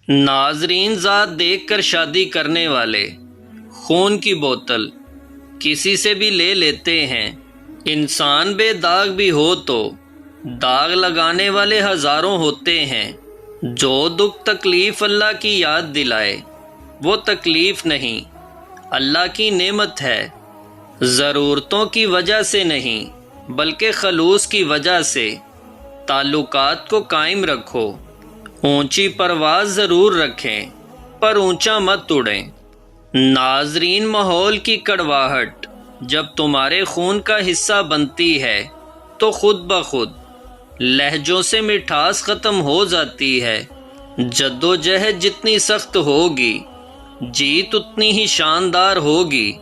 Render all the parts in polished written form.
ناظرین، ذات دیکھ کر شادی کرنے والے خون کی بوتل کسی سے بھی لے لیتے ہیں۔ انسان بے داغ بھی ہو تو داغ لگانے والے ہزاروں ہوتے ہیں۔ جو دکھ تکلیف اللہ کی یاد دلائے وہ تکلیف نہیں، اللہ کی نعمت ہے۔ ضرورتوں کی وجہ سے نہیں بلکہ خلوص کی وجہ سے تعلقات کو قائم رکھو۔ اونچی پرواز ضرور رکھیں پر اونچا مت اڑیں۔ ناظرین، ماحول کی کڑواہٹ جب تمہارے خون کا حصہ بنتی ہے تو خود بخود لہجوں سے مٹھاس ختم ہو جاتی ہے۔ جدوجہد جتنی سخت ہوگی جیت اتنی ہی شاندار ہوگی۔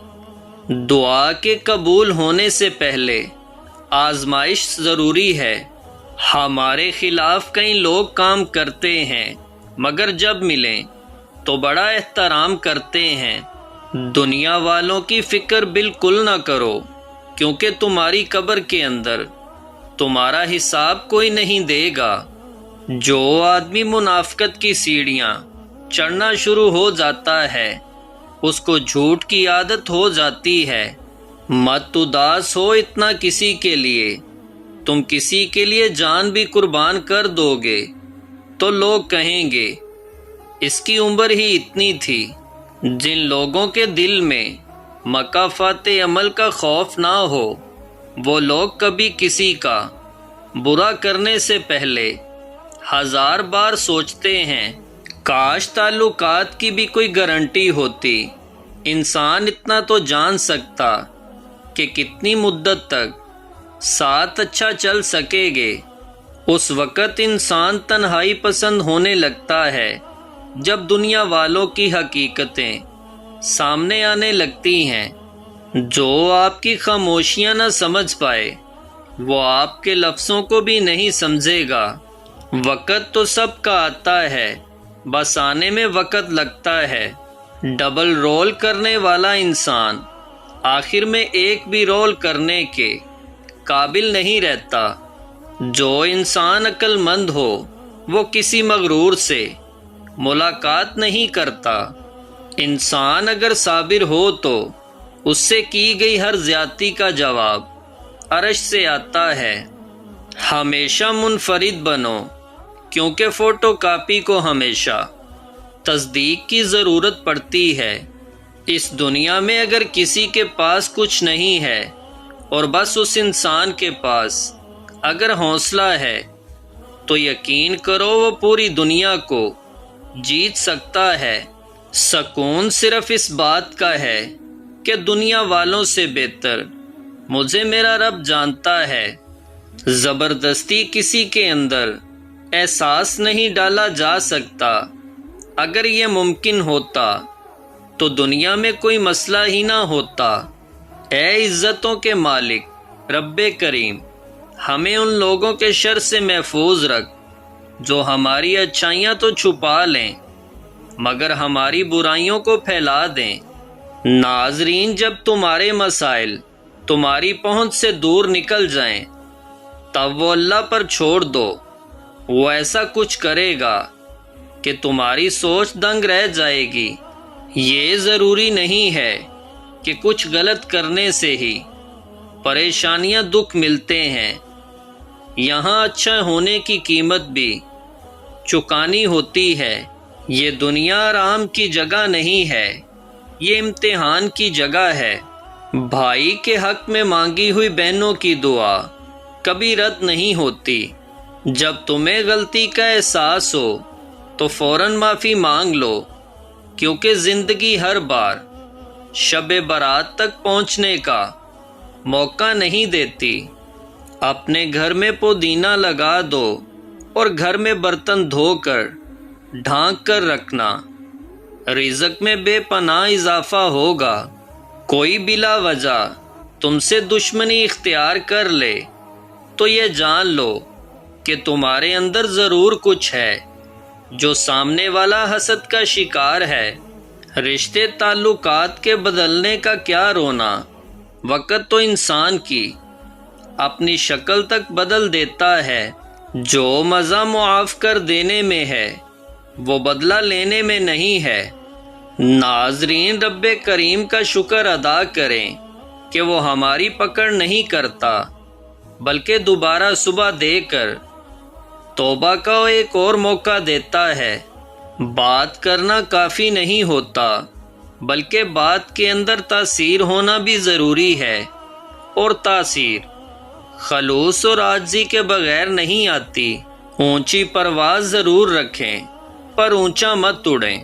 دعا کے قبول ہونے سے پہلے آزمائش ضروری ہے۔ ہمارے خلاف کئی لوگ کام کرتے ہیں مگر جب ملیں تو بڑا احترام کرتے ہیں۔ دنیا والوں کی فکر بالکل نہ کرو کیونکہ تمہاری قبر کے اندر تمہارا حساب کوئی نہیں دے گا۔ جو آدمی منافقت کی سیڑھیاں چڑھنا شروع ہو جاتا ہے اس کو جھوٹ کی عادت ہو جاتی ہے۔ مت اداس ہو اتنا کسی کے لیے، تم کسی کے لیے جان بھی قربان کر دو گے تو لوگ کہیں گے اس کی عمر ہی اتنی تھی۔ جن لوگوں کے دل میں مکافات عمل کا خوف نہ ہو وہ لوگ کبھی کسی کا برا کرنے سے پہلے 1000 بار سوچتے ہیں۔ کاش تعلقات کی بھی کوئی گارنٹی ہوتی۔ انسان اتنا تو جان سکتا کہ کتنی مدت تک ساتھ اچھا چل سکے گے۔ اس وقت انسان تنہائی پسند ہونے لگتا ہے جب دنیا والوں کی حقیقتیں سامنے آنے لگتی ہیں۔ جو آپ کی خاموشیاں نہ سمجھ پائے وہ آپ کے لفظوں کو بھی نہیں سمجھے گا۔ وقت تو سب کا آتا ہے، بس آنے میں وقت لگتا ہے۔ ڈبل رول کرنے والا انسان آخر میں ایک بھی رول کرنے کے قابل نہیں رہتا۔ جو انسان عقل مند ہو وہ کسی مغرور سے ملاقات نہیں کرتا۔ انسان اگر صابر ہو تو اس سے کی گئی ہر زیادتی کا جواب عرش سے آتا ہے۔ ہمیشہ منفرد بنو کیونکہ فوٹو کاپی کو ہمیشہ تصدیق کی ضرورت پڑتی ہے۔ اس دنیا میں اگر کسی کے پاس کچھ نہیں ہے اور بس اس انسان کے پاس اگر حوصلہ ہے تو یقین کرو وہ پوری دنیا کو جیت سکتا ہے۔ سکون صرف اس بات کا ہے کہ دنیا والوں سے بہتر مجھے میرا رب جانتا ہے۔ زبردستی کسی کے اندر احساس نہیں ڈالا جا سکتا۔ اگر یہ ممکن ہوتا تو دنیا میں کوئی مسئلہ ہی نہ ہوتا۔ اے عزتوں کے مالک رب کریم، ہمیں ان لوگوں کے شر سے محفوظ رکھ جو ہماری اچھائیاں تو چھپا لیں مگر ہماری برائیوں کو پھیلا دیں۔ ناظرین، جب تمہارے مسائل تمہاری پہنچ سے دور نکل جائیں تب وہ اللہ پر چھوڑ دو۔ وہ ایسا کچھ کرے گا کہ تمہاری سوچ دنگ رہ جائے گی۔ یہ ضروری نہیں ہے کہ کچھ غلط کرنے سے ہی پریشانیاں دکھ ملتے ہیں۔ یہاں اچھا ہونے کی قیمت بھی چکانی ہوتی ہے۔ یہ دنیا آرام کی جگہ نہیں ہے، یہ امتحان کی جگہ ہے۔ بھائی کے حق میں مانگی ہوئی بہنوں کی دعا کبھی رد نہیں ہوتی۔ جب تمہیں غلطی کا احساس ہو تو فوراً معافی مانگ لو کیونکہ زندگی ہر بار شب برات تک پہنچنے کا موقع نہیں دیتی۔ اپنے گھر میں پودینہ لگا دو اور گھر میں برتن دھو کر ڈھانک کر رکھنا۔ رزق میں بے پناہ اضافہ ہوگا۔ کوئی بلا وجہ تم سے دشمنی اختیار کر لے تو یہ جان لو کہ تمہارے اندر ضرور کچھ ہے جو سامنے والا حسد کا شکار ہے۔ رشتے تعلقات کے بدلنے کا کیا رونا، وقت تو انسان کی اپنی شکل تک بدل دیتا ہے۔ جو مزہ معاف کر دینے میں ہے وہ بدلہ لینے میں نہیں ہے۔ ناظرین، رب کریم کا شکر ادا کریں کہ وہ ہماری پکڑ نہیں کرتا بلکہ دوبارہ صبح دے کر توبہ کا ایک اور موقع دیتا ہے۔ بات کرنا کافی نہیں ہوتا بلکہ بات کے اندر تاثیر ہونا بھی ضروری ہے، اور تاثیر خلوص اور عاجزی کے بغیر نہیں آتی۔ اونچی پرواز ضرور رکھیں پر اونچا مت اڑیں۔